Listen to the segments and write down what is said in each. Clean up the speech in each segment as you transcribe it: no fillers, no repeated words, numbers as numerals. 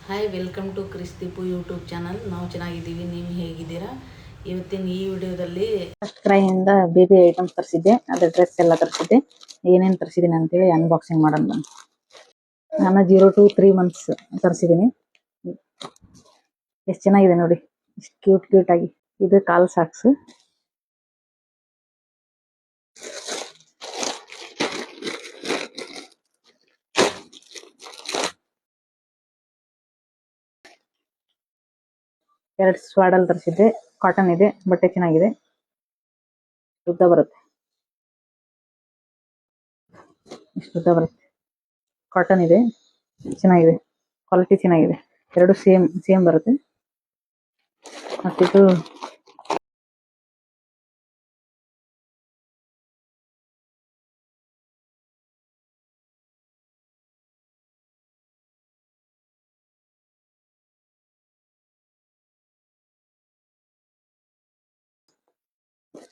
Hi, welcome to Kris Deepu YouTube channel. ನಾವು ಚೆನ್ನಾಗಿದ್ದೀವಿ, ನೀವು ಹೇಗಿದ್ದೀರಾ? ಇವತ್ತಿನ ಈ ವಿಡಿಯೋದಲ್ಲಿ ಫಸ್ಟ್ ಕ್ರೈಯಿಂದ ಬೇಬಿ ಐಟಮ್ಸ್ ತರಿಸಿದ್ದೆ, ಅದ್ರ ಡ್ರೆಸ್ ಎಲ್ಲ ತರಿಸಿದ್ದೆ. ಏನೇನು ತರಿಸಿದ್ದೀನಿ ಅಂತೇಳಿ ಅನ್ಬಾಕ್ಸಿಂಗ್ ಮಾಡೋಣ ಬನ್ನಿ. ನಾನು 0 to 3 months ತರಿಸಿದ್ದೀನಿ. ಎಷ್ಟು ಚೆನ್ನಾಗಿದೆ ನೋಡಿ, ಎಷ್ಟು ಕ್ಯೂಟ್ ಆಗಿ. ಇದು ಕಾಲ್ ಸಾಕ್ಸ್. ಎರಡು ಸ್ವಾಡಲ್ ತರಿಸಿದ್ದೆ, ಕಾಟನ್ ಇದೆ, ಬಟ್ಟೆ ಚೆನ್ನಾಗಿದೆ, ಉದ್ದ ಬರುತ್ತೆ, ಇಷ್ಟು ಉದ್ದ ಬರುತ್ತೆ. ಕಾಟನ್ ಇದೆ, ಚೆನ್ನಾಗಿದೆ, ಕ್ವಾಲಿಟಿ ಚೆನ್ನಾಗಿದೆ. ಎರಡು ಸೇಮ್ ಬರುತ್ತೆ. ಮತ್ತಿದು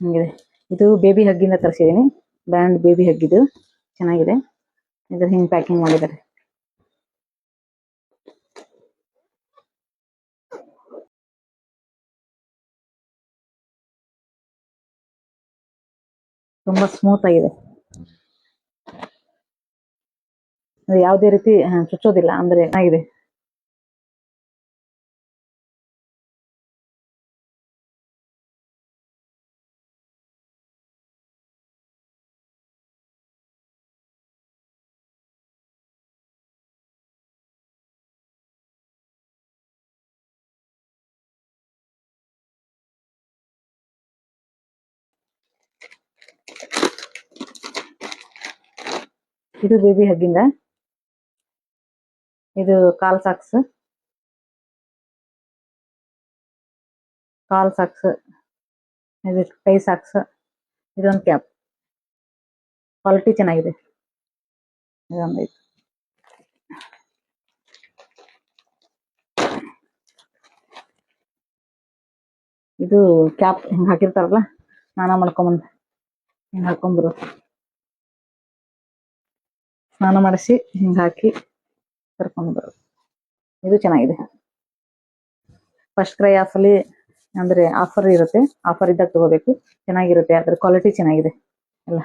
ಹಿಂಗಿದೆ. ಇದು ಬೇಬಿ ಹಗ್ಗಿಂದ ತರಿಸಿದ್ದೀನಿ, ಬ್ರ್ಯಾಂಡ್ ಬೇಬಿ ಹಗ್ಗಿದು, ಚೆನ್ನಾಗಿದೆ. ಇದ್ರ ಹಿಂಗೆ ಪ್ಯಾಕಿಂಗ್ ಮಾಡಿದ್ದಾರೆ. ತುಂಬಾ ಸ್ಮೂತ್ ಆಗಿದೆ, ಅದು ಯಾವುದೇ ರೀತಿ ಚುಚ್ಚೋದಿಲ್ಲ, ಅಂದ್ರೆ ಚೆನ್ನಾಗಿದೆ. ಇದು ಬೇಬಿ ಹಗ್ಗಿಂದ. ಇದು ಕಾಲ್ ಸಾಕ್ಸ್, ಇದು ಕೈ ಸಾಕ್ಸ್, ಇದೊಂದು ಕ್ಯಾಪ್. ಕ್ವಾಲಿಟಿ ಚೆನ್ನಾಗಿದೆ. ಇದೊಂದೈತೆ. ಇದು ಕ್ಯಾಪ್ ಹಿಂಗೆ ಹಾಕಿರ್ತಾರಲ್ಲ, ಸ್ನಾನ ಮಾಡ್ಕೊಂಬಂದು ಹಿಂಗೆ ಹಾಕೊಂಡ್ಬರೋದು. ಸ್ನಾನ ಮಾಡಿಸಿ ಹಿಂಗೆ ಹಾಕಿ ಕರ್ಕೊಂಡು ಬರೋದು. ಇದು ಚೆನ್ನಾಗಿದೆ. ಫಸ್ಟ್ ಕ್ರೈ ಆಫಲ್ಲಿ ಅಂದ್ರೆ ಆಫರ್ ಇರುತ್ತೆ, ಆಫರ್ ಇದ್ದಾಗ ತಗೋಬೇಕು, ಚೆನ್ನಾಗಿರುತ್ತೆ. ಅದ್ರ ಕ್ವಾಲಿಟಿ ಚೆನ್ನಾಗಿದೆ ಎಲ್ಲ.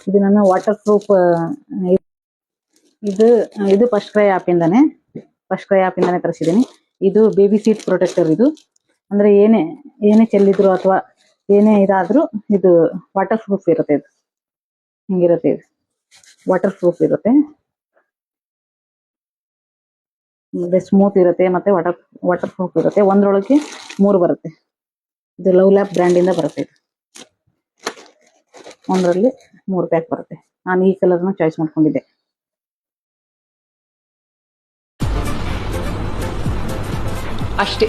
ಇದು ನನ್ನ ವಾಟರ್ ಪ್ರೂಫ್. ಇದು ಫಸ್ಟ್ ಕ್ರೈ ಆ್ಯಪಿಂದಾನೆ ತರಿಸಿದ್ದೀನಿ. ಇದು ಬೇಬಿ ಸೀಟ್ ಪ್ರೊಟೆಕ್ಟರ್. ಇದು ಅಂದ್ರೆ ಏನೇ ಚೆಲ್ಲಿದ್ರು ಅಥವಾ ಏನೇ ಇದಾದ್ರೂ ಇದು ವಾಟರ್ ಪ್ರೂಫ್ ಇರುತ್ತೆ. ಇದು ಹಿಂಗಿರುತ್ತೆ, ಇದು ವಾಟರ್ ಪ್ರೂಫ್ ಇರುತ್ತೆ, ಮತ್ತೆ ಸ್ಮೂತ್ ಇರುತ್ತೆ, ಮತ್ತೆ ವಾಟರ್ ಪ್ರೂಫ್ ಇರುತ್ತೆ. ಒಂದ್ರೊಳಗೆ 3 ಬರುತ್ತೆ. ಇದು ಲವ್ ಲ್ಯಾಪ್ ಬ್ರ್ಯಾಂಡ್ ಇಂದ ಬರುತ್ತೆ. ಇದು ಒಂದರಲ್ಲಿ 3 ಪ್ಯಾಕ್ ಬರುತ್ತೆ. ನಾನು ಈ ಕಲರ್ನ ಚಾಯ್ಸ್ ಮಾಡ್ಕೊಂಡಿದ್ದೆ. ಅಷ್ಟೇ.